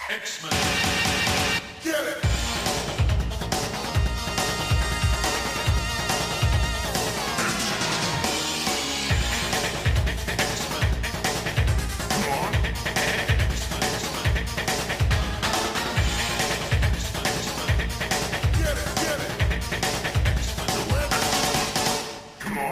X-Men. Get it!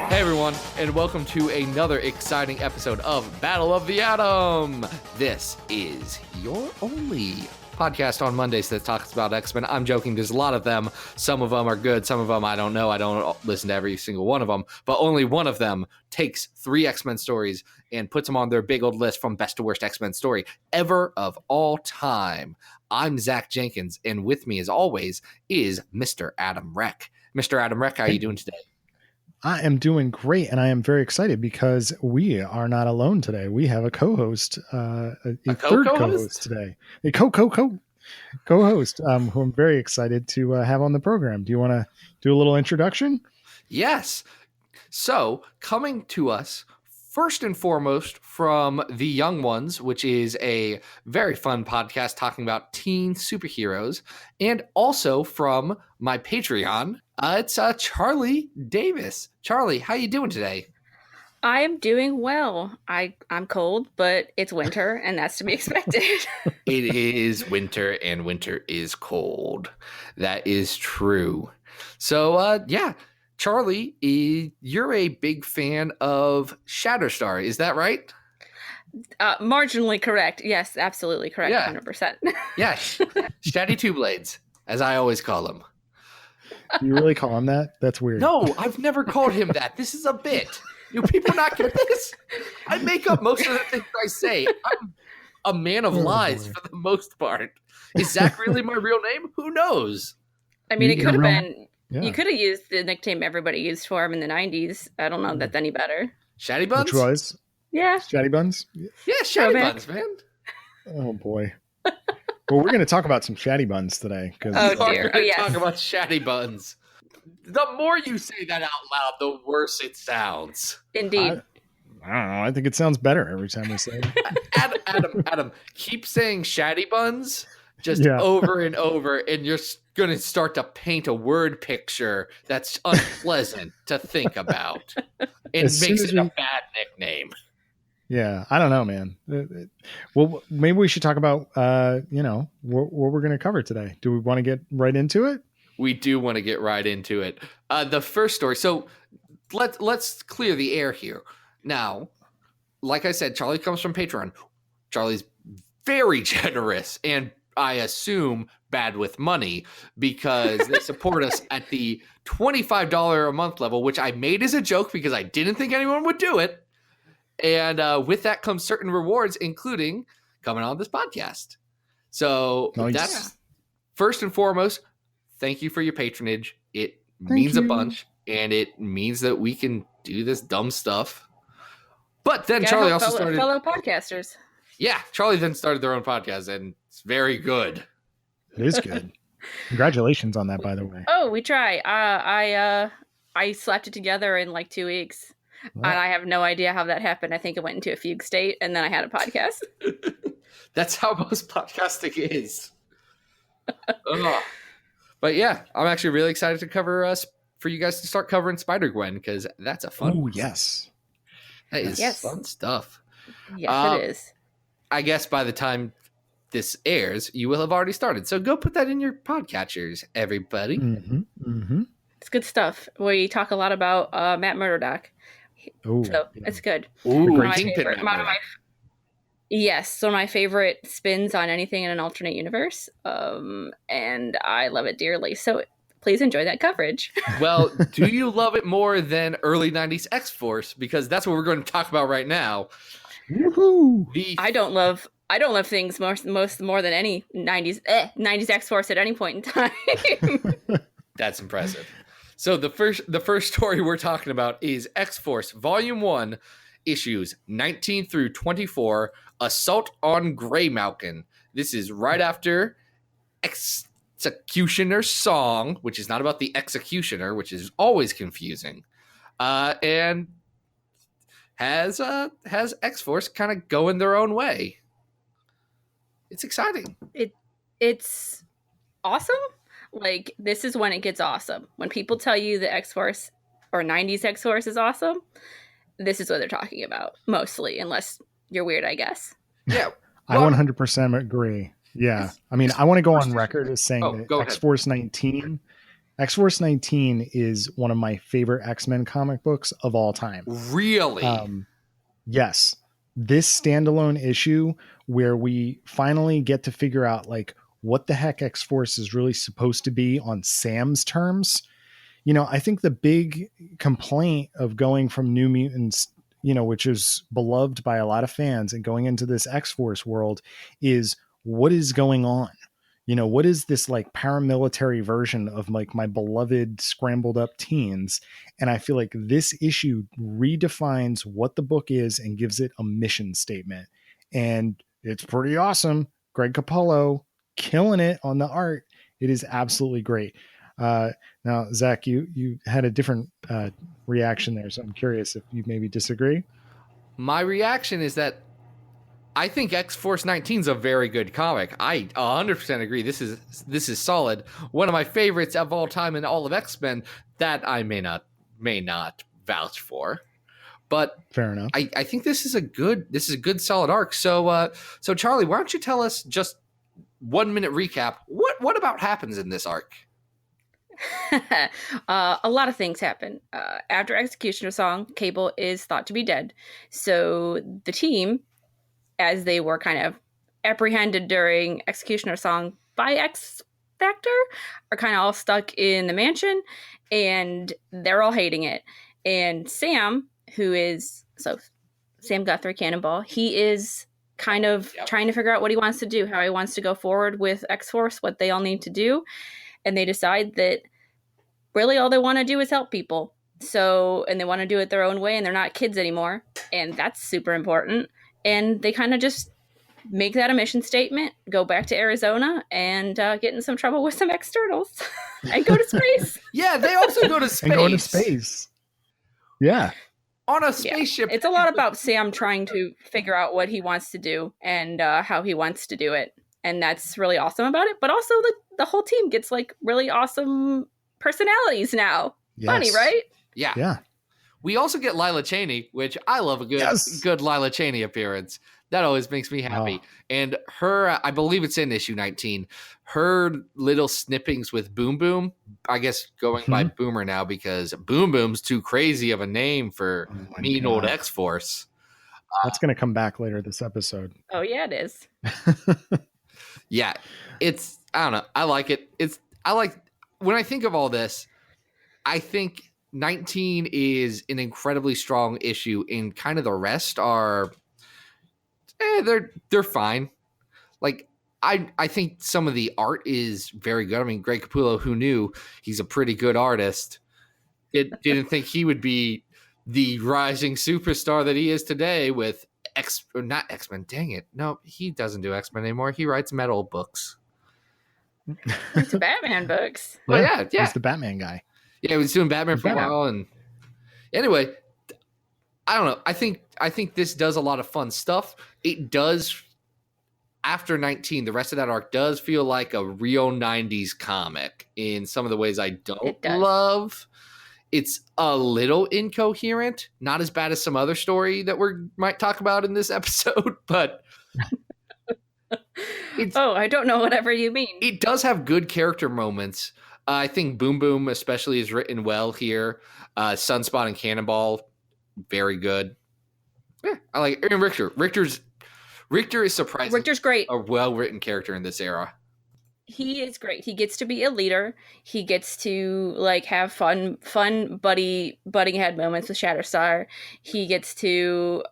Hey everyone, and welcome to another exciting episode of Battle of the Atom. This is your only podcast on Mondays that talks about X-Men. I'm joking, there's a lot of them. Some of them are good, some of them I don't know. I don't listen to every single one of them, but only one of them takes 3 X-Men stories and puts them on their big old list from best to worst X-Men story ever of all time. I'm Zach Jenkins, and with me as always is Mr. Adam Reck. Mr. Adam Reck, how are you doing today? I am doing great, and I am very excited because we are not alone today. We have a co-host, a third co-host today, a co-host, who I'm very excited to have on the program. Do you want to do a little introduction? Yes. So, coming to us first and foremost from The Young Ones, which is a very fun podcast talking about teen superheroes, and also from my Patreon, it's Charlie Davis. Charlie, how you doing today? I am doing well. I'm cold, but it's winter, and that's to be expected. It is winter, and winter is cold. That is true. So, yeah. Charlie, you're a big fan of Shatterstar, is that right? Marginally correct. Yes, absolutely correct. Yeah. 100%. Yeah, Shatty Two Blades, as I always call him. You really call him that? That's weird. No, I've never called him that. This is a bit. You people not get this? I make up most of the things I say. I'm a man of lies for the most part. Is Zach really my real name? Who knows? I mean, it could have been. Yeah. You could have used the nickname everybody used for him in the 90s. I don't know if that's any better. Shatty Buns? Which was? Yeah. Shatty Buns? Yeah, Shatty Buns, man. Oh, boy. Well, we're going to talk about some Shatty Buns today. Oh, dear. Oh, yes. Talk about Shatty Buns. The more you say that out loud, the worse it sounds. Indeed. I don't know. I think it sounds better every time we say it. Adam, keep saying Shatty Buns just over and over, and you're going to start to paint a word picture that's unpleasant to think about. It makes it a bad nickname. Yeah, I don't know, man. Well, maybe we should talk about, what we're going to cover today. Do we want to get right into it? We do want to get right into it. The first story. So let's clear the air here. Now, like I said, Charlie comes from Patreon. Charlie's very generous and I assume bad with money because they support us at the $25 a month level, which I made as a joke because I didn't think anyone would do it. And with that comes certain rewards, including coming on this podcast. So that's first and foremost, thank you for your patronage. It means a bunch, and it means that we can do this dumb stuff. But then Charlie also started fellow podcasters. Yeah, Charlie then started their own podcast, and it's very good. It is good. Congratulations on that, by the way. Oh, we try. I slapped it together in like 2 weeks. Wow. And I have no idea how that happened. I think it went into a fugue state, and then I had a podcast. That's how most podcasting is. But yeah, I'm actually really excited to cover for you guys to start covering Spider-Gwen, because that's a fun. Oh, yes. That is fun stuff. Yes, it is. I guess by the time this airs, you will have already started. So go put that in your podcatchers, everybody. Mm-hmm. Mm-hmm. It's good stuff. We talk a lot about Matt Murdock. Oh, so it's good. Ooh, one of my favorite spins on anything in an alternate universe. And I love it dearly. So please enjoy that coverage. Well, do you love it more than early 90s X-Force? Because that's what we're going to talk about right now. Woohoo! I don't love things more than any 90s X-Force at any point in time. That's impressive. So the first story we're talking about is X-Force Volume 1, issues 19 through 24, Assault on Greymalkin. This is right after Executioner's Song, which is not about the executioner, which is always confusing, and has X-Force kind of going their own way. It's exciting. It's awesome. Like, this is when it gets awesome. When people tell you the X-Force or 90s X-Force is awesome, this is what they're talking about, mostly, unless you're weird, I guess. Yeah. I 100% agree. Yeah. I mean, I want to go on record as saying that X-Force 19 is one of my favorite X-Men comic books of all time. Really? Yes. This standalone issue where we finally get to figure out like what the heck X-Force is really supposed to be on Sam's terms. You know, I think the big complaint of going from New Mutants, you know, which is beloved by a lot of fans, and going into this X-Force world is what is going on? You know, what is this like paramilitary version of like my beloved scrambled up teens? And I feel like this issue redefines what the book is and gives it a mission statement. And it's pretty awesome. Greg Capullo killing it on the art. It is absolutely great. Now, Zach, you had a different reaction there, so I'm curious if you maybe disagree. My reaction is that I think X-Force 19 is a very good comic. I 100% agree. This is solid. One of my favorites of all time in all of X-Men that I may not vouch for. But fair enough. I think this is a good solid arc. So Charlie, why don't you tell us just 1 minute recap? What about happens in this arc? A lot of things happen. After Executioner Song, Cable is thought to be dead. So the team, as they were kind of apprehended during Executioner Song by X Factor, are kind of all stuck in the mansion, and they're all hating it. And Sam, Sam Guthrie, Cannonball, he is kind of trying to figure out what he wants to do, how he wants to go forward with X-Force, what they all need to do. And they decide that really all they want to do is help people. And they want to do it their own way, and they're not kids anymore. And that's super important. And they kind of just make that a mission statement, go back to Arizona, and get in some trouble with some X-Turtles and go to space. Yeah, they also go to space. And go to space. Yeah. On a spaceship. Yeah. It's a lot about Sam trying to figure out what he wants to do and how he wants to do it. And that's really awesome about it. But also the whole team gets like really awesome personalities now. Yes. Funny, right? Yeah. Yeah. We also get Lila Cheney, which I love a good Lila Cheney appearance. That always makes me happy. Oh. And her, I believe it's in issue 19, her little snippings with Boom Boom, I guess going by Boomer now because Boom Boom's too crazy of a name for mean old X-Force. That's going to come back later this episode. Oh, yeah, it is. Yeah, I don't know. I like it. When I think of all this, I think 19 is an incredibly strong issue, and kind of the rest are, they're fine. Like, I think some of the art is very good. I mean, Greg Capullo, who knew, he's a pretty good artist. Didn't think he would be the rising superstar that he is today with not X-Men. Dang it. No, he doesn't do X-Men anymore. He writes metal books. It's Batman books. Well, yeah. He's the Batman guy. Yeah, he was doing Batman for a while. And anyway, I don't know. I think this does a lot of fun stuff. It does, after 19, the rest of that arc does feel like a real 90s comic in some of the ways I don't love. It's a little incoherent, not as bad as some other story that we might talk about in this episode, but I don't know whatever you mean. It does have good character moments. I think Boom Boom especially is written well here. Sunspot and Cannonball, very good. Yeah, I like it. And Richter is surprising. Richter's great. A well-written character in this era. He is great. He gets to be a leader. He gets to like have fun butting head moments with Shatterstar. He gets to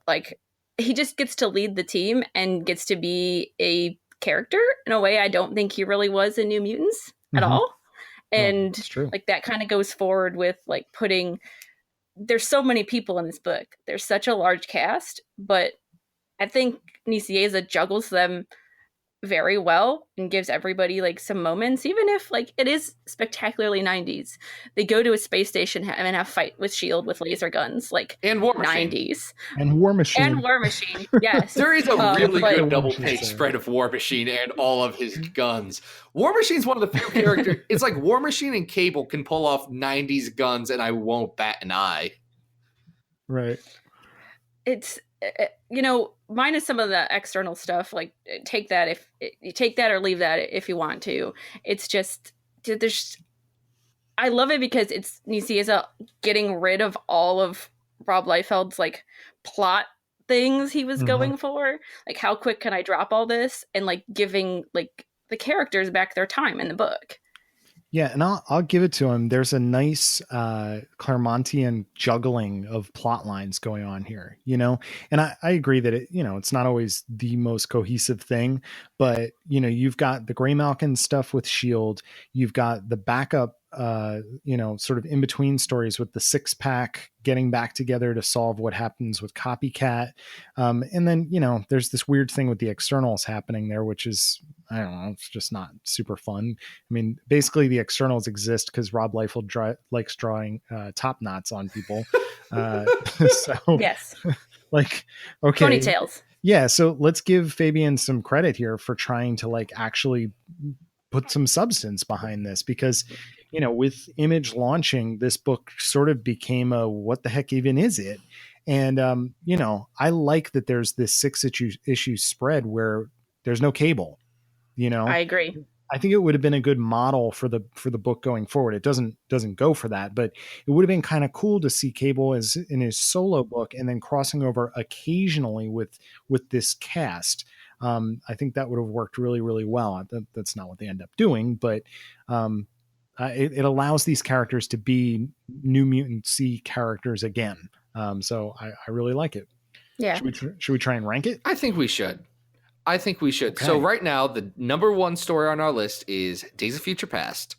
he just gets to lead the team and gets to be a character in a way I don't think he really was in New Mutants at all. And that kind of goes forward with like there's so many people in this book. There's such a large cast, but I think Nicieza juggles them very well and gives everybody like some moments, even if like it is spectacularly 90s. They go to a space station and have fight with shield with laser guns, like And War Machine. 90s. And War Machine. And War Machine, yes. There is a really but- good double page spread of War Machine and all of his guns. War Machine's one of the few characters. It's like War Machine and Cable can pull off 90s guns, and I won't bat an eye. Right. It's minus some of the external stuff, like take that if you take that or leave that if you want to. It's just I love it because it's Nicieza getting rid of all of Rob Liefeld's like plot things he was going for. Like, how quick can I drop all this, and like giving like the characters back their time in the book. Yeah, and I'll give it to him. There's a nice Claremontian juggling of plot lines going on here, and I agree that it's not always the most cohesive thing, but you've got the Greymalkin stuff with S.H.I.E.L.D., you've got the backup sort of in between stories with the 6-pack getting back together to solve what happens with Copycat. And then, there's this weird thing with the externals happening there, which is, I don't know, it's just not super fun. I mean, basically the externals exist because Rob Liefeld likes drawing top knots on people. So yes, like, okay. Ponytails. Yeah. So let's give Fabian some credit here for trying to like actually put some substance behind this, because with Image launching, this book sort of became a what the heck even is it? And I like that there's this 6 issue spread where there's no Cable. I agree. I think it would have been a good model for the book going forward. It doesn't go for that, but it would have been kind of cool to see Cable as in his solo book and then crossing over occasionally with this cast. I think that would have worked really, really well. That's not what they end up doing, but it allows these characters to be New Mutant C characters again. So I really like it. Yeah. Should we try and rank it? I think we should. Okay. So right now, the number 1 story on our list is Days of Future Past.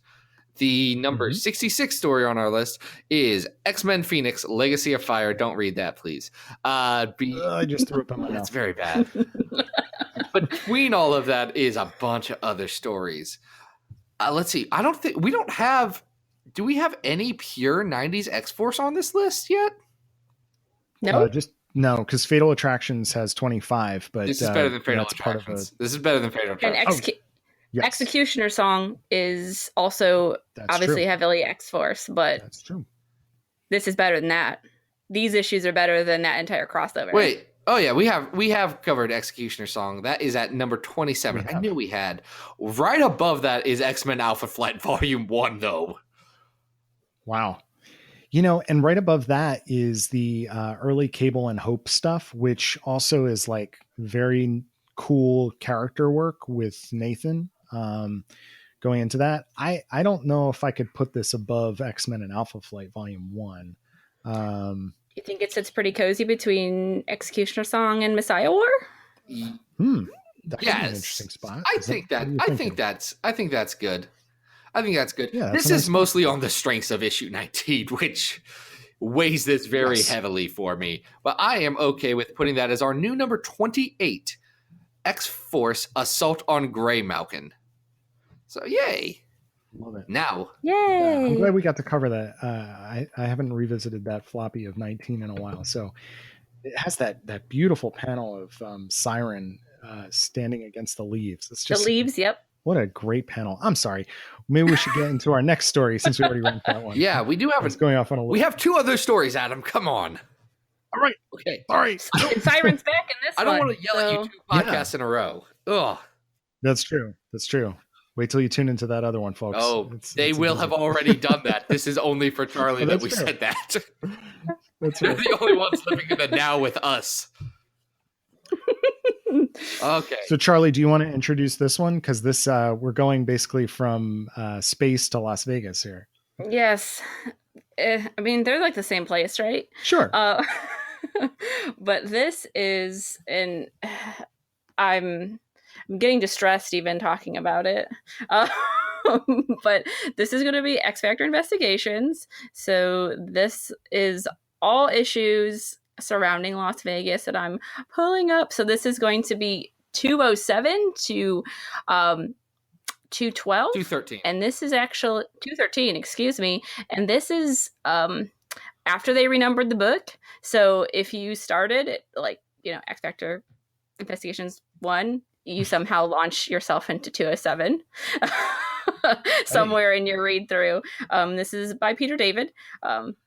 The number 66 story on our list is X-Men Phoenix Legacy of Fire. Don't read that, please. I just threw up on my mouth. That's very bad. Between all of that is a bunch of other stories. Let's see. Do we have any pure 90s X-Force on this list yet? No. No, because Fatal Attractions has 25, but this is better than Fatal Attractions. This is better than Fatal Attractions. And yes. Executioner Song is also obviously heavily X-Force, but that's true. This is better than that. These issues are better than that entire crossover. Wait. Oh yeah, we have covered Executioner Song. That is at number 27. I knew we had. Right above that is X-Men Alpha Flight Volume 1, though. Wow. And right above that is the early Cable and Hope stuff, which also is like very cool character work with Nathan. Going into that, I don't know if I could put this above X-Men and Alpha Flight Volume 1. You think it sits pretty cozy between Executioner Song and Messiah War? That could be an interesting spot. I think that's good. I think that's good. Yeah, this is mostly on the strengths of issue 19, which weighs this very heavily for me. But I am okay with putting that as our new number 28, X-Force Assault on Greymalkin. So yay. Love it. Now. Yay. Yeah, I'm glad we got to cover that. I haven't revisited that floppy of 19 in a while. So it has that beautiful panel of Siren standing against the leaves. It's just the leaves, yep. What a great panel. I'm sorry. Maybe we should get into our next story since we already ranked that one. Yeah, we do have it's going off on a little. We have 2 other stories, Adam. Come on. All right. Okay. All right. And Siren's back in this I don't want to yell at you 2 podcasts in a row. Ugh. That's true. Wait till you tune into that other one, folks. Oh, they will have already done that. This is only for Charlie that we said that. That's They're right. the only ones living in the now with us. Okay. So, Charlie, do you want to introduce this one? Because this, we're going basically from space to Las Vegas here. Yes. I mean, they're like the same place, right? Sure. But this is, and I'm getting distressed even talking about it. But this is going to be X Factor Investigations. So this is all issues surrounding Las Vegas that I'm pulling up. So this is going to be 207 to 212. 213. And this is actually 213, excuse me. And this is after they renumbered the book. So if you started at, like, X Factor Investigations 1, you somehow launch yourself into 207 somewhere in your read through. This is by Peter David.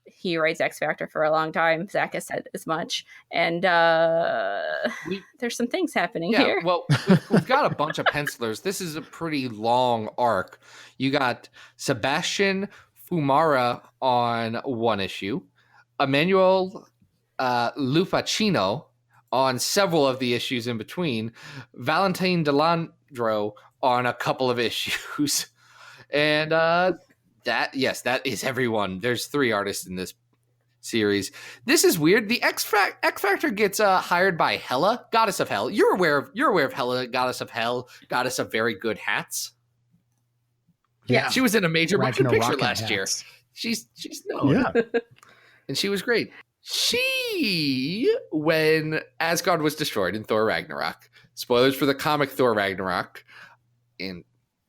He writes X Factor for a long time. Zach has said as much. And there's some things happening here. Well, we've got a bunch of pencilers. This is a pretty long arc. You got Sebastian Fumara on one issue, Emmanuel Lupacino on several of the issues in between, Valentine Delandro on a couple of issues, and that is everyone. There's 3 artists in this series. This is weird. The X Factor gets hired by Hela, goddess of hell. You're aware of Hela, goddess of hell, goddess of very good hats. Yeah, she was in a major motion picture last year. She's known. Yeah. And she was great. When Asgard was destroyed in Thor Ragnarok, spoilers for the comic Thor Ragnarok, and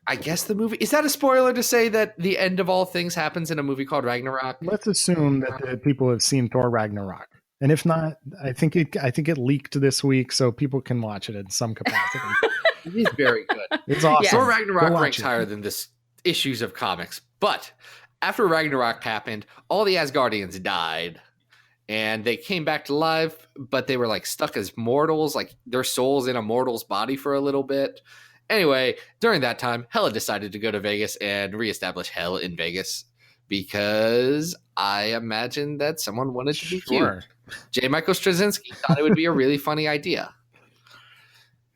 I guess the movie, is that a spoiler to say that the end of all things happens in a movie called Ragnarok? Let's assume that the people have seen Thor Ragnarok. And if not, I think it leaked this week, so people can watch it in some capacity. It is very good. It's awesome. Yes. Thor Ragnarok ranks higher than this issues of comics. But after Ragnarok happened, all the Asgardians died. And they came back to life, but they were like stuck as mortals, like their souls in a mortal's body for a little bit. Anyway, during that time, Hela decided to go to Vegas and reestablish Hell in Vegas because I imagine that someone wanted to be cute. J. Michael Straczynski thought it would be a really funny idea.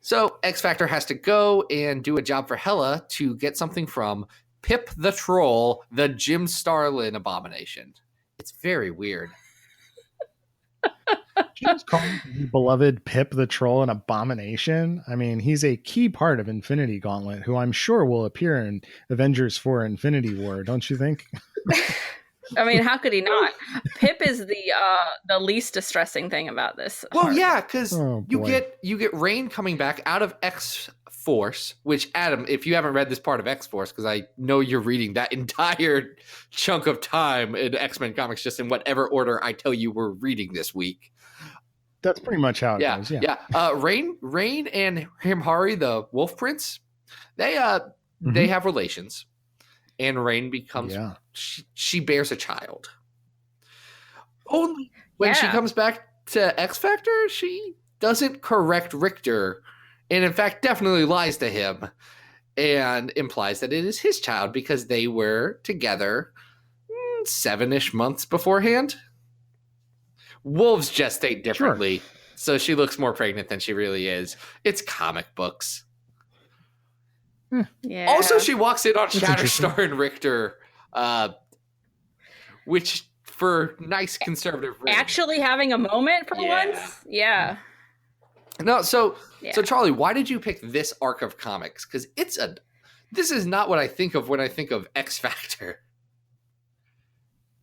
So X Factor has to go and do a job for Hela to get something from Pip the Troll, the Jim Starlin abomination. It's very weird. James calling the beloved Pip the Troll an abomination. I mean, he's a key part of Infinity Gauntlet, who I'm sure will appear in Avengers 4 Infinity War, don't you think? I mean, how could he not? Pip is the least distressing thing about this. Well, yeah, because you get Rain coming back out of X-Force, which, Adam, if you haven't read this part of X-Force, because I know you're reading that entire chunk of time in X-Men comics, just in whatever order I tell you we're reading this week. That's pretty much how it goes. Yeah. Rain and Himhari, the Wolf Prince, they have relations, and Rain becomes she bears a child. Only when she comes back to X Factor, she doesn't correct Richter, and in fact definitely lies to him and implies that it is his child because they were together 7-ish months beforehand. Wolves gestate differently, so she looks more pregnant than she really is. It's comic books. Yeah. Also, she walks in on Shatterstar and Richter, which for nice conservative reasons. Actually having a moment for once? Yeah. No, so Charlie, why did you pick this arc of comics? Because this is not what I think of when I think of X Factor.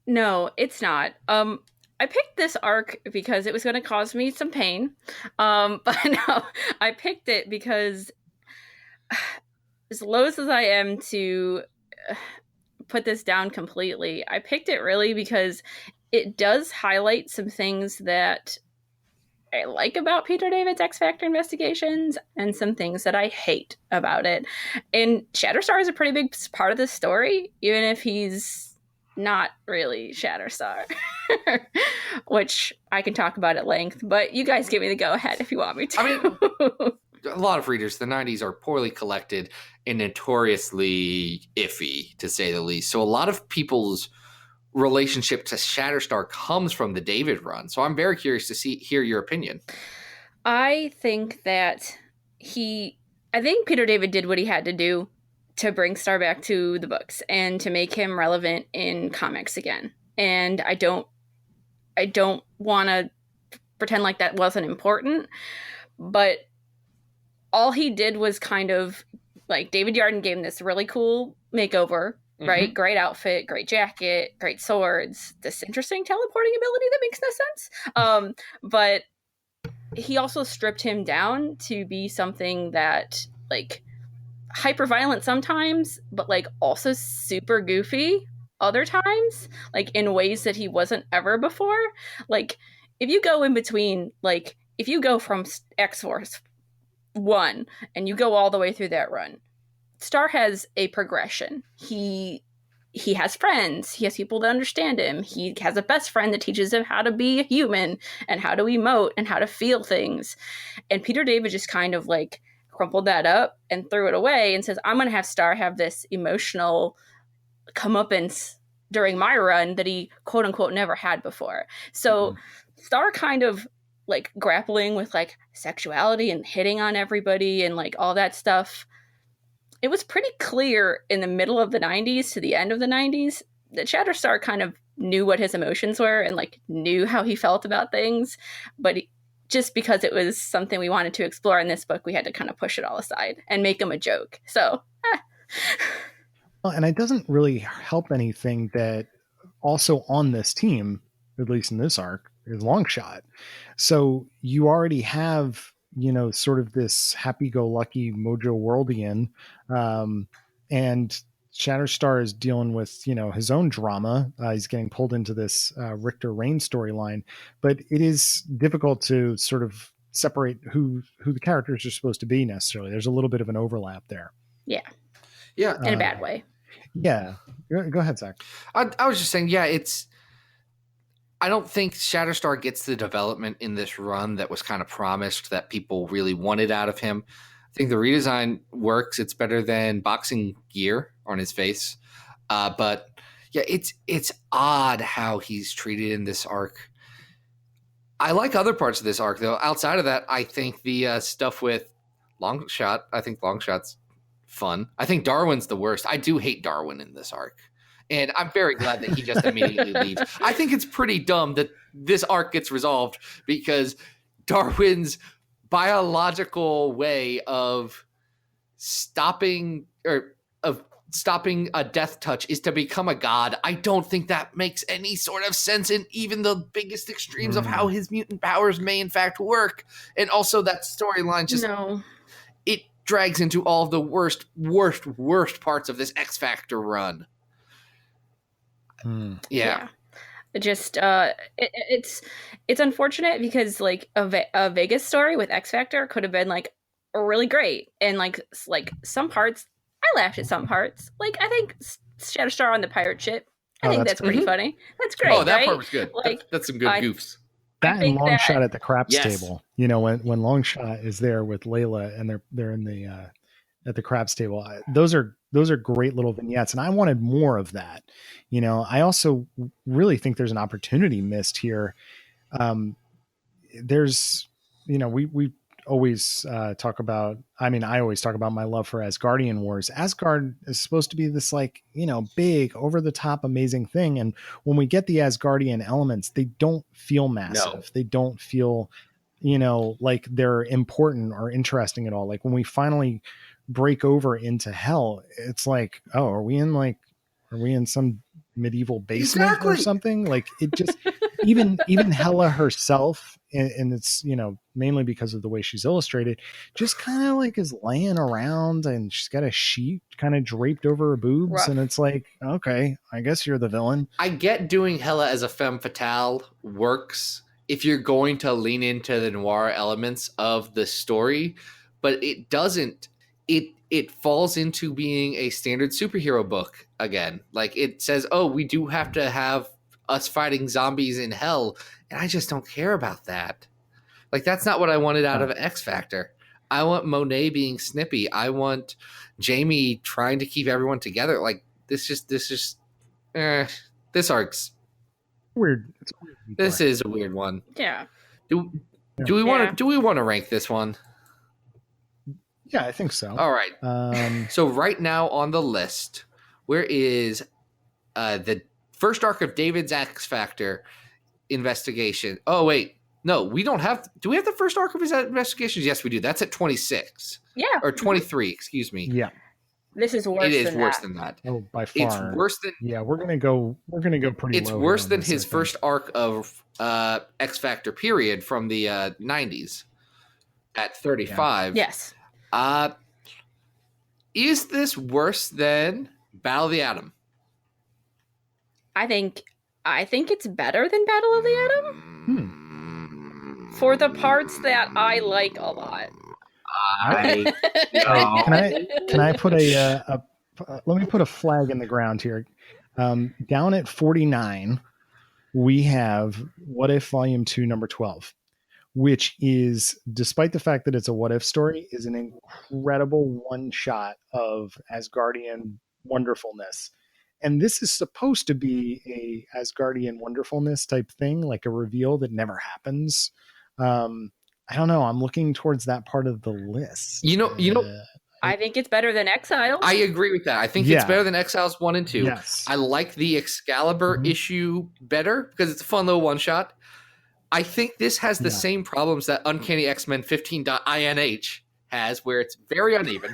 No, it's not. I picked this arc because it was going to cause me some pain. But no, I picked it because as loath as I am to put this down completely, I picked it really because it does highlight some things that I like about Peter David's X Factor Investigations and some things that I hate about it. And Shatterstar is a pretty big part of this story, even if he's not really Shatterstar, which I can talk about at length, but you guys give me the go ahead if you want me to. I mean, a lot of readers, the 90s are poorly collected and notoriously iffy, to say the least. So a lot of people's relationship to Shatterstar comes from the David run. So I'm very curious to hear your opinion. I think that I think Peter David did what he had to do to bring Star back to the books and to make him relevant in comics again. And I don't want to pretend like that wasn't important, but all he did was kind of like David Yardin gave him this really cool makeover, right? Great outfit, great jacket, great swords, this interesting teleporting ability that makes no sense. But he also stripped him down to be something that, like, hyper violent sometimes, but like also super goofy other times, like in ways that he wasn't ever before. Like, if you go in between, like, if you go from X-Force 1 and you go all the way through that run, Star has a progression. He has friends. He has people that understand him. He has a best friend that teaches him how to be a human and how to emote and how to feel things. And Peter David just kind of like crumpled that up and threw it away and says, I'm going to have Star have this emotional comeuppance during my run that he quote unquote never had before. So Star kind of like grappling with like sexuality and hitting on everybody and like all that stuff. It was pretty clear in the middle of the 90s to the end of the 90s that Shatterstar kind of knew what his emotions were and like knew how he felt about things. But just because it was something we wanted to explore in this book, we had to kind of push it all aside and make him a joke. So, Well, and it doesn't really help anything that also on this team, at least in this arc, is Longshot. So you already have, you know, sort of this happy-go-lucky Mojo Worldian, and Shatterstar is dealing with, you know, his own drama. He's getting pulled into this Richter Rain storyline, but it is difficult to sort of separate who the characters are supposed to be necessarily. There's a little bit of an overlap there. Yeah. Yeah. In a bad way. Yeah. Go ahead, Zach. I was just saying, yeah, I don't think Shatterstar gets the development in this run that was kind of promised that people really wanted out of him. I think the redesign works. It's better than boxing gear on his face. But yeah, it's odd how he's treated in this arc. I like other parts of this arc, though. Outside of that, I think the stuff with Longshot, I think Longshot's fun. I think Darwin's the worst. I do hate Darwin in this arc. And I'm very glad that he just immediately leaves. I think it's pretty dumb that this arc gets resolved because Darwin's biological way of stopping a death touch is to become a god. I don't think that makes any sort of sense in even the biggest extremes of how his mutant powers may in fact work. And also that storyline just it drags into all of the worst parts of this X Factor run. Yeah. Just it's unfortunate because like a Vegas story with X Factor could have been like really great, and like some parts I laughed at some parts. Like I think Shatterstar on the pirate ship. I think that's pretty funny. That's great. Oh, that right? part was good. Like that's some good goofs. That and Longshot at the craps table. You know, when Longshot is there with Layla and they're in the at the craps table. Those are great little vignettes, and I wanted more of that. You know, I also really think there's an opportunity missed here. There's, you know, we always talk about. I mean, I always talk about my love for Asgardian Wars. Asgard is supposed to be this like, you know, big, over the top, amazing thing, and when we get the Asgardian elements, they don't feel massive. No. They don't feel, you know, like they're important or interesting at all. Like when we finally break over into hell, it's like, oh, are we in some medieval basement or something? Like it just even Hela herself, and it's, you know, mainly because of the way she's illustrated, just kind of like is laying around, and she's got a sheet kind of draped over her boobs. Rough. And it's like, okay, I guess you're the villain. I get doing Hela as a femme fatale works if you're going to lean into the noir elements of the story, but it doesn't. It falls into being a standard superhero book again. Like it says, oh, we do have to have us fighting zombies in hell, and I just don't care about that. Like that's not what I wanted out of X Factor. I want Monet being snippy. I want Jamie trying to keep everyone together. Like this arc's weird. It's weird. This is a weird one. Yeah. Do we want to rank this one? Yeah, I think so. All right. So right now on the list, where is the first arc of David's X Factor investigation? Oh, wait. No, we don't have. Do we have the first arc of his investigations? Yes, we do. That's at 26. Yeah. Or 23, excuse me. Yeah. This is worse. It is than worse that. than that. Oh, by far. It's worse than. Yeah, we're gonna go pretty It's low. worse than this, his first arc of X Factor period from the 90s at 35. Yeah. Yes. Is this worse than Battle of the Atom? I think it's better than Battle of the Atom. For the parts that I like a lot. Can I put a let me put a flag in the ground here. Down at 49, we have What If Volume 2, number 12, which is, despite the fact that it's a what if story, is an incredible one shot of Asgardian wonderfulness. And this is supposed to be a Asgardian wonderfulness type thing, like a reveal that never happens. I don't know. I'm looking towards that part of the list. You know, I think it's better than Exiles. I agree with that. I think it's better than Exiles 1 and 2. Yes. I like the Excalibur issue better because it's a fun little one shot. I think this has the same problems that Uncanny X-Men 15.INH has, where it's very uneven.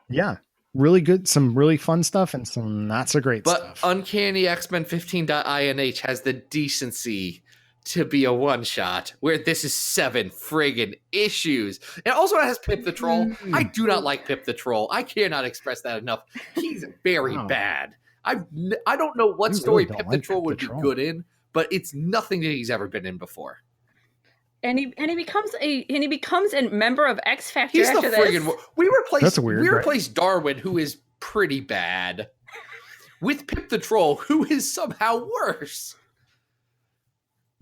Yeah. Really good, some really fun stuff and some not so great stuff. But Uncanny X-Men 15.INH has the decency to be a one-shot, where this is 7 friggin' issues. And also it has Pip the Troll. I do not like Pip the Troll. I cannot express that enough. He's very bad. I don't know what story Pip the Troll would be good in, but it's nothing that he's ever been in before. And he becomes a member of X Factor. He's after the friggin' we replaced Darwin, who is pretty bad, with Pip the Troll, who is somehow worse.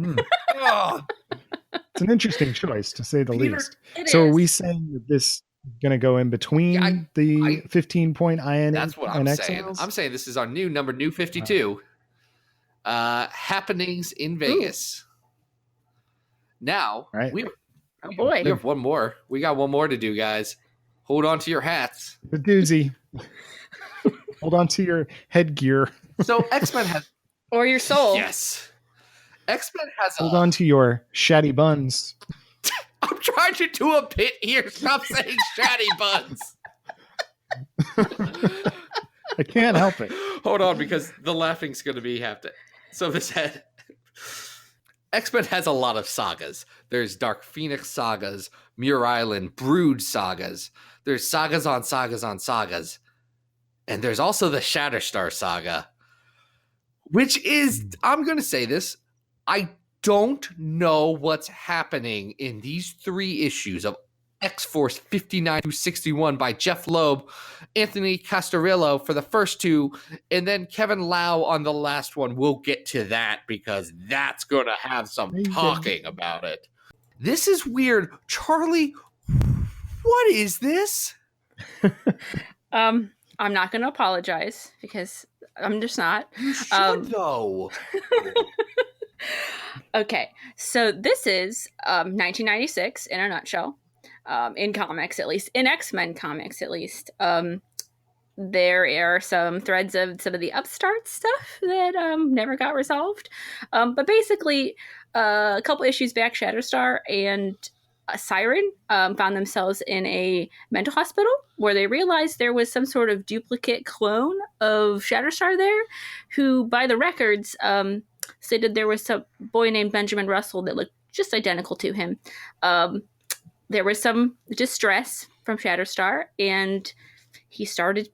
It's an interesting choice, to say the least. So are we saying that this is going to go in between the 15-point IN? That's what I'm saying. I'm saying this is our new 52. Happenings in Vegas. Now, we have one more. We got one more to do, guys. Hold on to your hats. The doozy. Hold on to your headgear. So X-Men has... Or your soul. Yes. X-Men has Hold on to your shatty buns. I'm trying to do a bit here. Stop saying shatty buns. I can't help it. Hold on, because the laughing's going to be So this head... X-Men has a lot of sagas. There's Dark Phoenix sagas, Muir Island, Brood sagas. There's sagas on sagas on sagas. And there's also the Shatterstar saga, which is, I'm going to say this, I don't know what's happening in these 3 issues of X-Force 59 through 61 by Jeff Loeb, Anthony Castorillo for the first 2, and then Kevin Lau on the last one. We'll get to that because that's going to have some talking about it. This is weird. Charlie, what is this? I'm not going to apologize because I'm just not. You should, though. Okay, so this is 1996 in a nutshell. In comics, at least. In X-Men comics, at least. There are some threads of some of the Upstart stuff that never got resolved. But basically, a couple issues back, Shatterstar and Siren found themselves in a mental hospital where they realized there was some sort of duplicate clone of Shatterstar there, who, by the records, stated there was some boy named Benjamin Russell that looked just identical to him. There was some distress from Shatterstar, and he started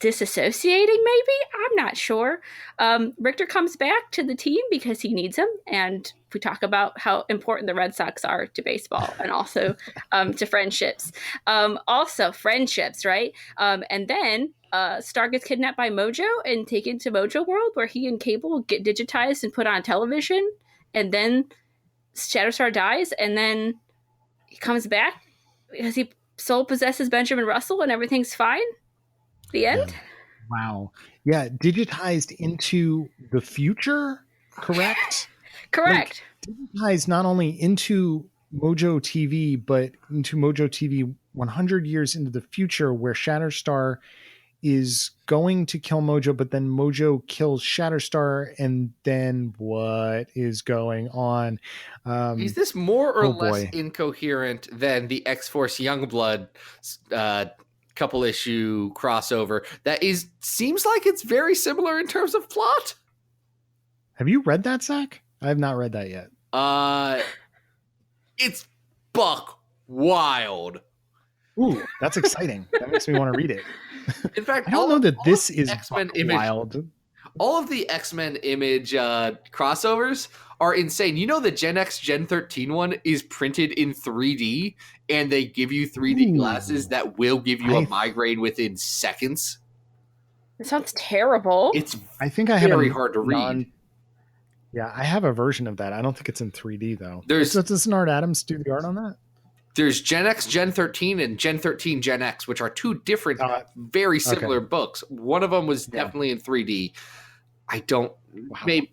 disassociating, maybe? I'm not sure. Richter comes back to the team because he needs him, and we talk about how important the Red Sox are to baseball and also to friendships. Also, friendships, right? And then Star gets kidnapped by Mojo and taken to Mojo World, where he and Cable get digitized and put on television, and then Shatterstar dies, and then he comes back because he soul possesses Benjamin Russell and everything's fine. The end. Wow. Yeah. Digitized into the future. Correct. Correct. Like, digitized not only into Mojo TV, but into Mojo TV 100 years into the future, where Shatterstar is going to kill Mojo, but then Mojo kills Shatterstar, and then what is going on? Is this more or less incoherent than the X-Force Youngblood couple issue crossover that seems like it's very similar in terms of plot. Have you read that, Zach? I have not read that yet. It's buck wild. Ooh, that's exciting. That makes me want to read it. In fact, I don't know that this is X-Men wild. All of the X-Men Image crossovers are insane. You know the Gen X Gen 13 one is printed in 3D, and they give you 3D glasses that will give you a migraine within seconds. It sounds terrible. I think I have very hard to read. Yeah, I have a version of that. I don't think it's in 3D though. Doesn't Art Adams do the art on that? There's Gen X Gen 13 and Gen 13 Gen X, which are two different, very similar books. One of them was definitely in 3D. I don't. Wow. Maybe.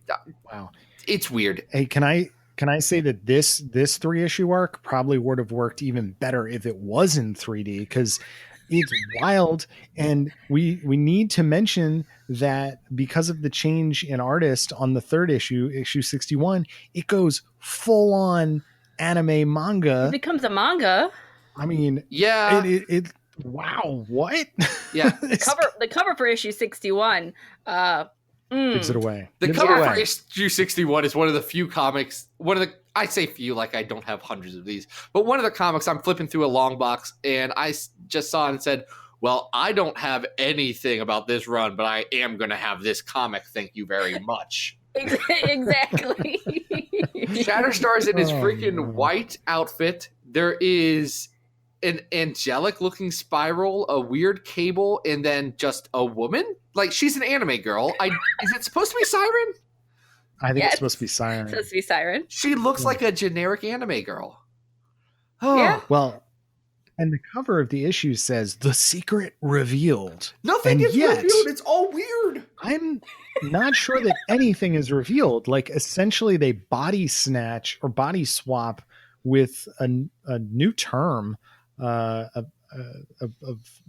Wow. It's weird. Hey, can I say that this 3-issue arc probably would have worked even better if it was in 3D, because it's wild, and we need to mention that because of the change in artist on the 3rd issue 61, it goes full on anime manga. It becomes a manga. I mean, yeah. It wow, what? Yeah. The cover for issue 61 gives it away. The cover for issue 61 is one of the few comics, I say few, like I don't have hundreds of these, but one of the comics I'm flipping through a long box and I just saw it and said, well, I don't have anything about this run, but I am going to have this comic. Thank you very much. Exactly. Shatterstar's in his freaking white outfit. There is an angelic looking Spiral, a weird Cable, and then just a woman. Like, she's an anime girl. Is it supposed to be Siren? I think it's supposed to be Siren. It's supposed to be Siren. She looks like a generic anime girl. Oh, yeah. Well, and the cover of the issue says "The Secret Revealed." Nothing is revealed. It's all weird. I'm not sure that anything is revealed. Like, essentially, they body snatch or body swap with a new term of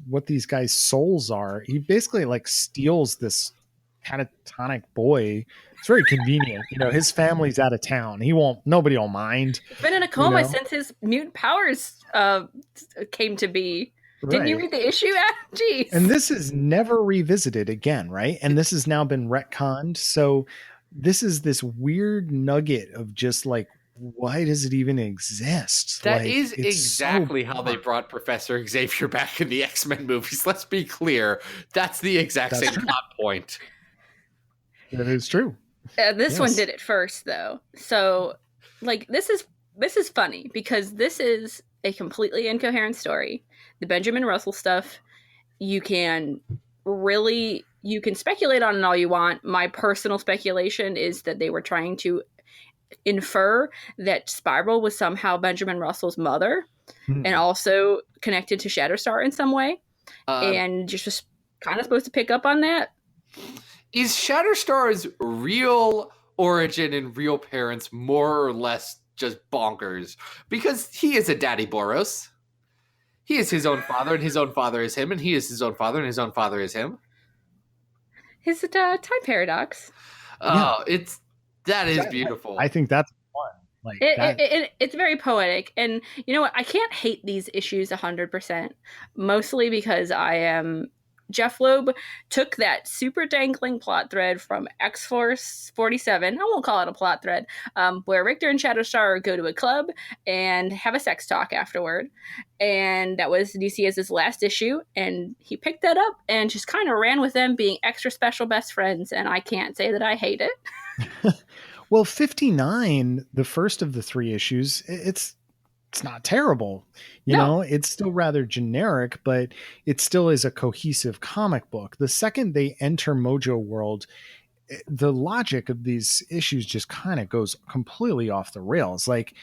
what these guys' souls are. He basically like steals this catatonic boy. It's very convenient. His family's out of town. Nobody will mind. He's been in a coma since his mutant powers came to be. Right. Didn't you read the issue? Jeez. And this is never revisited again, right? And this has now been retconned. So this is this weird nugget of just like, why does it even exist? That is exactly how they brought Professor Xavier back in the X-Men movies. Let's be clear. That's the exact same plot point. That is true. This one did it first, though. So, like, this is funny because this is a completely incoherent story. The Benjamin Russell stuff, you can speculate on it all you want. My personal speculation is that they were trying to infer that Spiral was somehow Benjamin Russell's mother and also connected to Shatterstar in some way. And just kind of supposed to pick up on that. Is Shatterstar's real origin and real parents more or less just bonkers? Because he is a daddy Boros. He is his own father, and his own father is him, and he is his own father, and his own father is him. Is it a time paradox? Oh, that is beautiful. I think that's fun. Like it's very poetic, and you know what? I can't hate these issues 100%, mostly because Jeff Loeb took that super dangling plot thread from X-Force-47. I won't call it a plot thread, where Richter and Shatterstar go to a club and have a sex talk afterward. And that was DC's last issue. And he picked that up and just kind of ran with them being extra special best friends. And I can't say that I hate it. Well, 59, the first of the 3 issues, it's not terrible. You know, it's still rather generic, but it still is a cohesive comic book. The second they enter Mojo World, the logic of these issues just kind of goes completely off the rails. Like,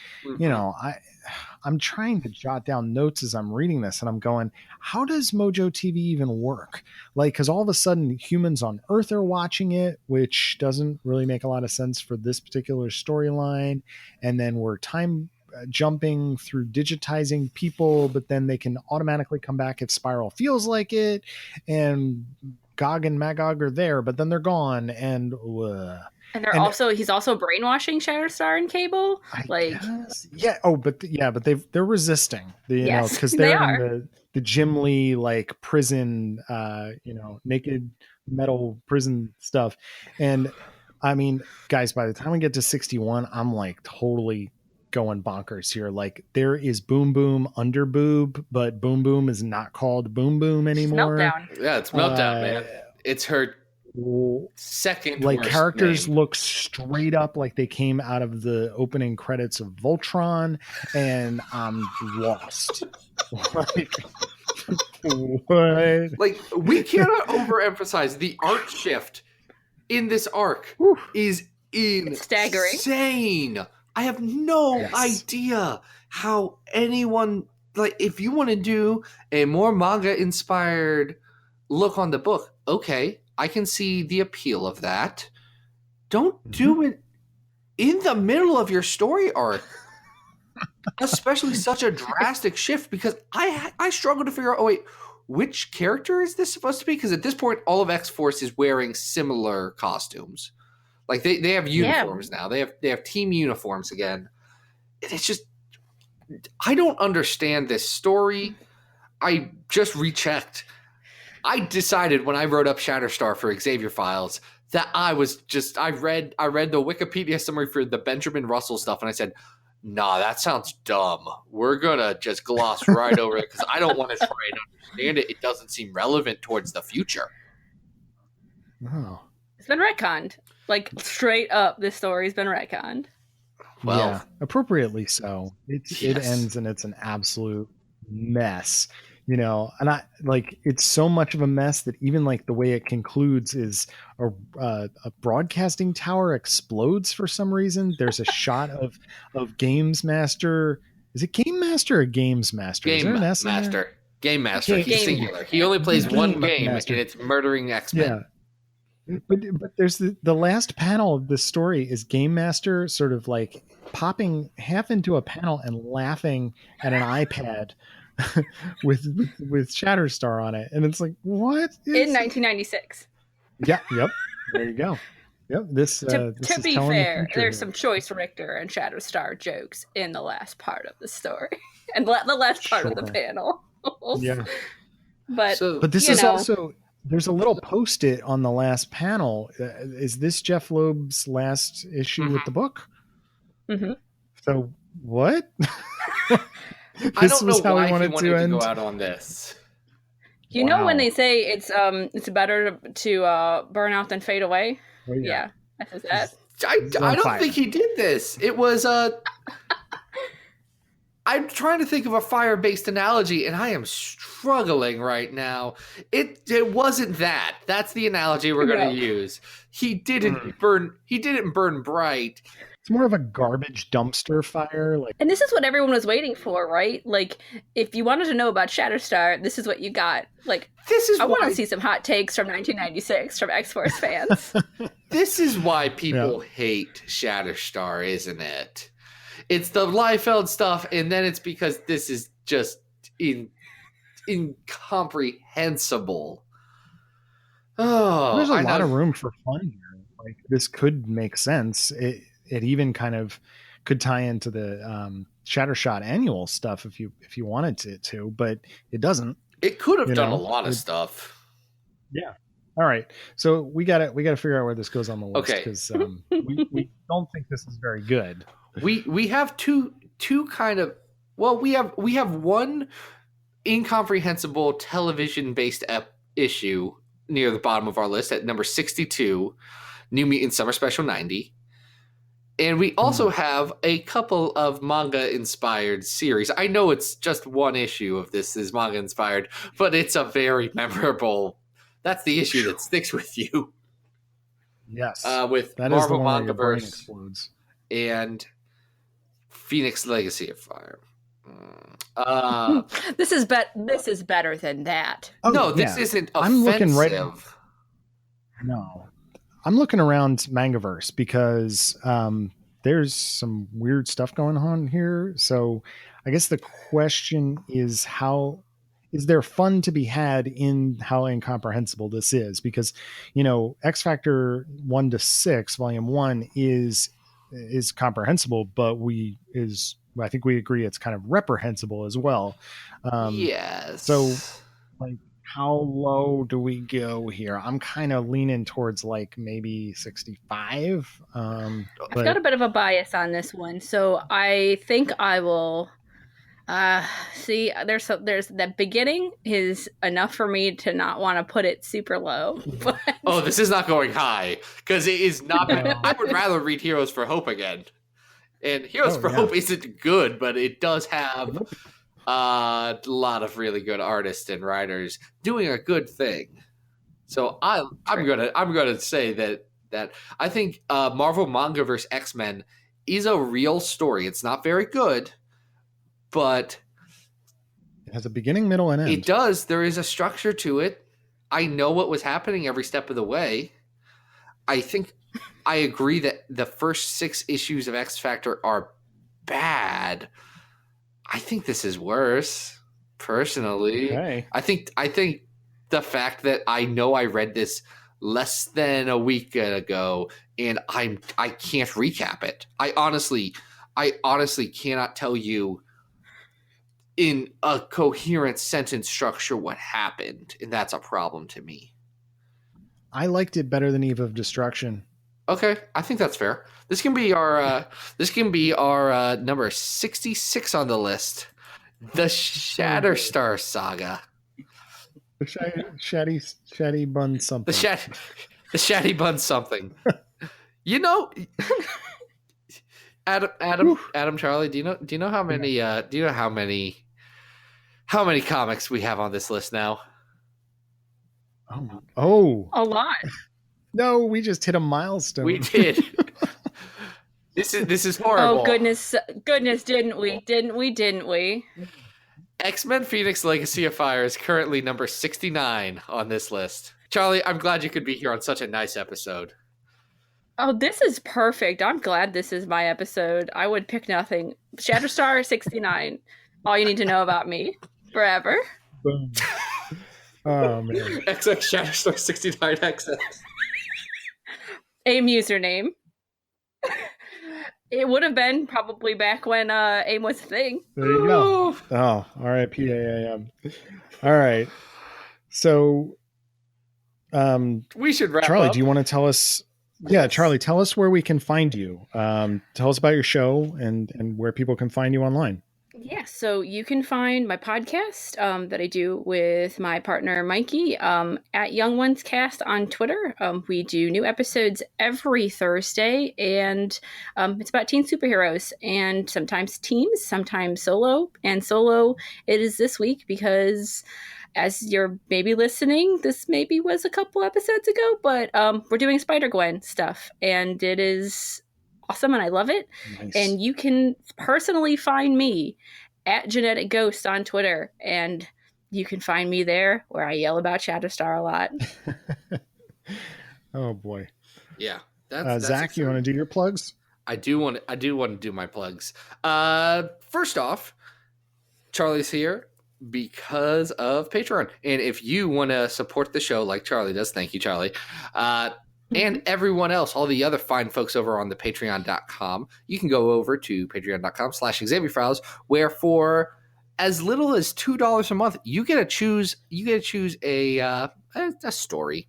I'm trying to jot down notes as I'm reading this, and I'm going, how does Mojo TV even work? Like, because all of a sudden humans on Earth are watching it, which doesn't really make a lot of sense for this particular storyline. And then we're time jumping through digitizing people, but then they can automatically come back if Spiral feels like it. And Gog and Magog are there, but then they're gone. And he's also brainwashing Shatterstar and Cable. But they're resisting, because they're Jim Lee like prison, naked metal prison stuff. And I mean, guys, by the time we get to 61, I'm like totally going bonkers here. Like there is Boom Boom under boob, but Boom Boom is not called Boom Boom anymore. Meltdown. Yeah, it's Meltdown, man. It's her second like worst characters name. look straight up like they came out of the opening credits of Voltron, and I'm lost. Like, what? Like, we cannot overemphasize the art shift in this arc is staggering. Insane. I have no idea how anyone, like, if you want to do a more manga inspired look on the book, okay, I can see the appeal of that. Don't do it in the middle of your story arc. Especially such a drastic shift, because I struggle to figure out, oh wait, which character is this supposed to be? Because at this point, all of X-Force is wearing similar costumes. Like they have uniforms now. They have team uniforms again. And it's just, I don't understand this story. I just rechecked. I decided when I wrote up Shatterstar for Xavier Files that I read the Wikipedia summary for the Benjamin Russell stuff, and I said, nah, that sounds dumb. We're gonna just gloss right over it because I don't want to try and understand it. It doesn't seem relevant towards the future. Oh. It's been retconned. Like, straight up, this story's been retconned. Well, yeah, appropriately so. It ends and it's an absolute mess. And I like, it's so much of a mess that even like the way it concludes is a broadcasting tower explodes for some reason. There's a shot of Games Master. Is it Game Master or Games Master? Game Master. Game Master. He's singular. He only plays one game, Master. And it's murdering X-Men. Yeah. But there's the last panel of this story is Game Master sort of like popping half into a panel and laughing at an iPad with Shatterstar on it, and it's like, what in 1996? Yep, there you go. Yep, this to be fair, there's here. some choice Richter and Shatterstar jokes in the last part of the story and the last part of the panel. Yeah, but this is also, there's a little post-it on the last panel. Is this Jeff Loeb's last issue with the book? Mm-hmm. So what? I don't know why he wanted to go out on this. You know when they say it's better to burn out than fade away? Well, yeah. That. I don't think he did this. It was I'm trying to think of a fire-based analogy, and I am struggling right now. It wasn't that. That's the analogy we're going to use. He didn't burn bright. It's more of a garbage dumpster fire. And this is what everyone was waiting for, right? Like, if you wanted to know about Shatterstar, this is what you got. Like, I want to see some hot takes from 1996 from X-Force fans. This is why people hate Shatterstar, isn't it? It's the Liefeld stuff, and then it's because this is just incomprehensible. Oh, there's a lot of room for fun here. Like, this could make sense. It even kind of could tie into the Shattershot annual stuff if you wanted it to, but it doesn't. It could have done a lot of stuff. Yeah. All right. So we got to figure out where this goes on the list, because we don't think this is very good. We have two kind of, well, we have one incomprehensible television based issue near the bottom of our list at number 62, New Mutant Summer Special 90. And we also have a couple of manga-inspired series. I know it's just one issue of this is manga-inspired, but it's a very memorable... That's the issue that sticks with you. Yes. With that Marvel Mangaverse and Phoenix Legacy of Fire. This is better than that. Oh, no, this isn't offensive. I'm looking No. I'm looking around Mangaverse because there's some weird stuff going on here. So I guess the question is, how is there fun to be had in how incomprehensible this is? Because, X Factor 1 to 6, Volume 1 is comprehensible, but is I think we agree it's kind of reprehensible as well. Yes. So, like, how low do we go here? I'm kind of leaning towards like maybe 65. I've got a bit of a bias on this one, so I think I will. See, there's that beginning is enough for me to not want to put it super low. But Oh, this is not going high because it is not. I would rather read Heroes for Hope again, and Heroes for Hope isn't good, but it does have a lot of really good artists and writers doing a good thing. So I'm gonna say that I think Marvel manga vs. X-Men is a real story. It's not very good, but it has a beginning, middle, and end. It does. There is a structure to it. I know what was happening every step of the way. I think I agree that the first 6 issues of X Factor are bad. I think this is worse, personally. Okay. I think the fact that I know I read this less than a week ago and I can't recap it. I honestly cannot tell you in a coherent sentence structure what happened, and that's a problem to me. I liked it better than Eve of Destruction. Okay, I think that's fair. This can be our number 66 on the list, the Shatterstar Saga. The Shatty Bun something. The Shatty Bun something. You know, Adam, Charlie, do you know how many comics we have on this list now? Oh, a lot. No, we just hit a milestone. We did. This is horrible. Oh goodness, didn't we? X-Men Phoenix Legacy of Fire is currently number 69 on this list. Charlie, I'm glad you could be here on such a nice episode. Oh, this is perfect. I'm glad this is my episode. I would pick nothing. Shatterstar 69. All you need to know about me. Forever. Boom. Oh, man. xXShatterstar69Xx. AIM username. It would have been probably back when AIM was a thing. There you go. Oh, R.I.P. AIM. All right. So, we should wrap Charlie, up. do you want to tell us? Yeah, Charlie, tell us where we can find you. Tell us about your show and where people can find you online. Yeah, so you can find my podcast that I do with my partner Mikey at Young Ones Cast on Twitter. We do new episodes every Thursday, and it's about teen superheroes and sometimes teams, sometimes solo. And solo it is this week because, as you're maybe listening, this maybe was a couple episodes ago, but we're doing Spider-Gwen stuff, and it is awesome and I love it. Nice. And you can personally find me at Genetic Ghost on Twitter, and you can find me there where I yell about Shatterstar a lot. Oh boy. Yeah. That's Zach, exciting. you want to do your plugs? I do want to do my plugs. First off, Charlie's here because of Patreon. And if you want to support the show like Charlie does, thank you, Charlie. And everyone else, all the other fine folks over on the patreon.com, you can go over to patreon.com/XavierFiles, where for as little as $2 a month, you get to choose a story.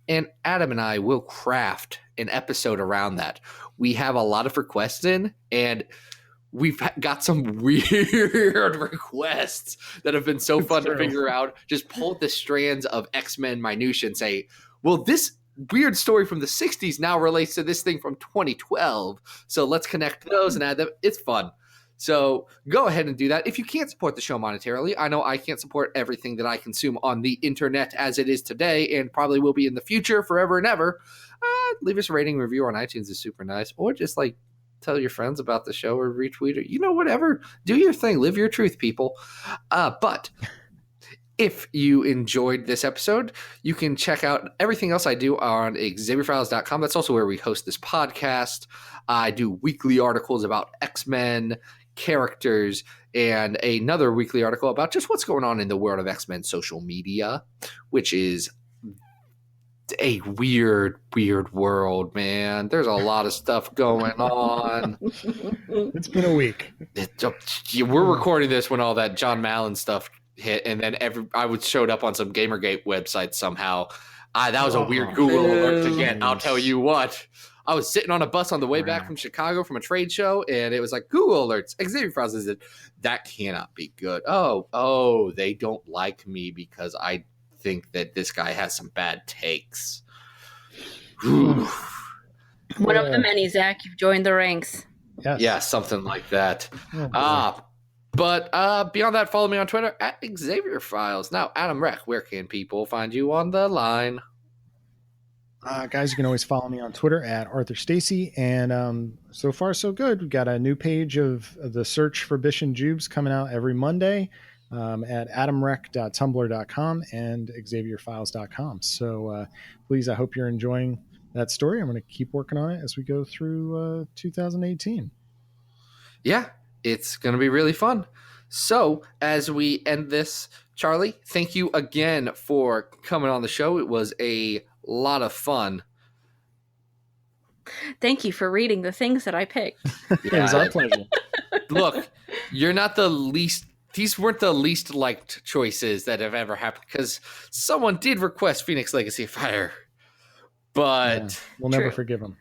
And Adam and I will craft an episode around that. We have a lot of requests in, and we've got some weird requests that have been so fun to figure out. Just pull the strands of X-Men minutia and say, well, this weird story from the 60s now relates to this thing from 2012. So let's connect those and add them. It's fun. So go ahead and do that. If you can't support the show monetarily, I know I can't support everything that I consume on the internet as it is today and probably will be in the future forever and ever. Leave us a rating review on iTunes is super nice. Or just tell your friends about the show or retweet it. Whatever. Do your thing. Live your truth, people. But if you enjoyed this episode, you can check out everything else I do on XavierFiles.com. That's also where we host this podcast. I do weekly articles about X-Men characters and another weekly article about just what's going on in the world of X-Men social media, which is a weird world, man. There's a lot of stuff going on. It's been a week. We're recording this when all that John Mallon stuff hit, and then I showed up on some Gamergate website somehow. That was a weird Google alert to get. I'll tell you what. I was sitting on a bus on the way back from Chicago from a trade show, and it was like Google alerts. Xavier Files is it. That cannot be good. Oh, they don't like me because I think that this guy has some bad takes. One of the many, Zach. You've joined the ranks. Yes. Yeah, something like that. But beyond that, follow me on Twitter at Xavier Files. Now, Adam Reck, where can people find you on the line? Guys, you can always follow me on Twitter at Arthur Stacy. And so far, so good. We've got a new page of the search for Bish and Jubes coming out every Monday at adamrec.tumblr.com and xavierfiles.com. So please, I hope you're enjoying that story. I'm going to keep working on it as we go through 2018. Yeah, it's going to be really fun. So as we end this, Charlie, thank you again for coming on the show. It was a lot of fun. Thank you for reading the things that I picked. It was our pleasure. Look, you're not the least. These weren't the least liked choices that have ever happened because someone did request Phoenix Legacy of Fire. But we'll never forgive them.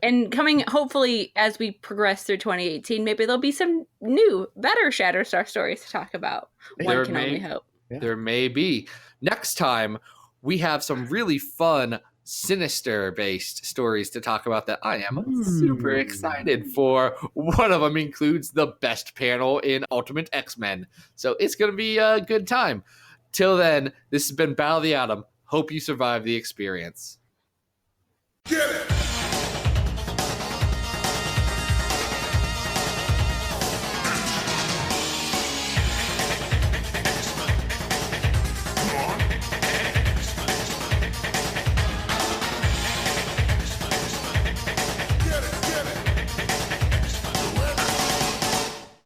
And coming, hopefully, as we progress through 2018, maybe there'll be some new, better Shatterstar stories to talk about. One can only hope. Yeah. There may be. Next time, we have some really fun, sinister-based stories to talk about that I am super excited for. One of them includes the best panel in Ultimate X-Men. So it's going to be a good time. Till then, this has been Battle of the Atom. Hope you survive the experience. Get it!